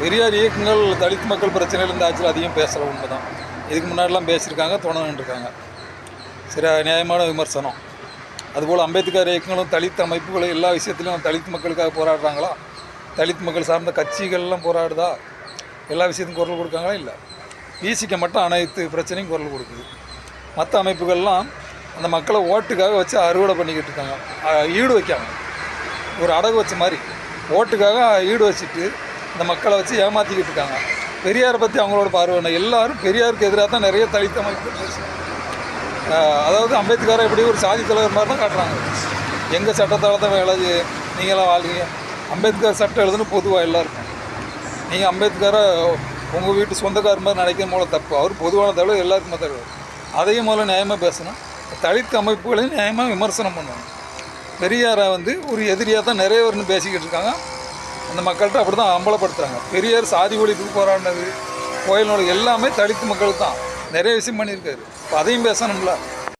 பெரியார் இயக்கங்கள் தலித் மக்கள் பிரச்சனையில் இந்த ஆட்சியில் அதிகம் பேசுகிற உண்மை தான். இதுக்கு முன்னாடிலாம் பேசியிருக்காங்க, தொடர்ந்துருக்காங்க. சரி, நியாயமான விமர்சனம். அதுபோல் அம்பேத்கர் இயக்கங்களும் தலித் அமைப்புகளும் எல்லா விஷயத்துலையும் தலித் மக்களுக்காக போராடுறாங்களா? தலித் மக்கள் சார்ந்த கட்சிகள்லாம் போராடுதா? எல்லா விஷயத்துக்கும் குரல் கொடுக்காங்களா? இல்லை. பிசிக்கு மட்டும் அனைத்து பிரச்சனையும் குரல் கொடுக்குது. மற்ற அமைப்புகள்லாம் அந்த மக்களை ஓட்டுக்காக வச்சு அறுவடை பண்ணிக்கிட்டு இருக்காங்க. ஈடு வைக்காம ஒரு அடகு வச்ச மாதிரி ஓட்டுக்காக ஈடு வச்சுட்டு இந்த மக்களை வச்சு ஏமாற்றிக்கிட்டு இருக்காங்க. பெரியாரை பற்றி அவங்களோட பார்வை எல்லாரும் பெரியாருக்கு எதிராக தான் நிறைய தலித் அமைப்பு பேசுகிறாங்க. அதாவது அம்பேத்கரை எப்படி ஒரு சாதி தலைவர் மாதிரி தான் காட்டுறாங்க. எங்கள் சட்டத்தால் தான் வேலை நீங்களாம் வாழ்றீங்க. அம்பேத்கர் சட்டம் எழுதுன்னு பொதுவாக எல்லாருக்கும். நீங்கள் அம்பேத்கரை உங்கள் வீட்டு சொந்தக்கார மாதிரி நினைக்கிற மூலம் தப்பு. அவர் பொதுவான தலைவர், எல்லாருக்குமே தலைவர். அதையும் முதல்ல நியாயமாக பேசணும். தலித் அமைப்புகளையும் நியாயமாக விமர்சனம் பண்ணுவாங்க. பெரியாரை ஒரு எதிரியாக தான் நிறைய பேர்னு பேசிக்கிட்டு இருக்காங்க. அந்த மக்கள்கிட்ட அப்படி தான் அம்பலப்படுத்துகிறாங்க. பெரியார் சாதி ஒழிப்புக்கு போராடினது, கோயில் நோடு எல்லாமே தலித் மக்களுக்கு தான் நிறைய விஷயம் பண்ணியிருக்காரு. இப்போ அதையும் பேசணும்ல.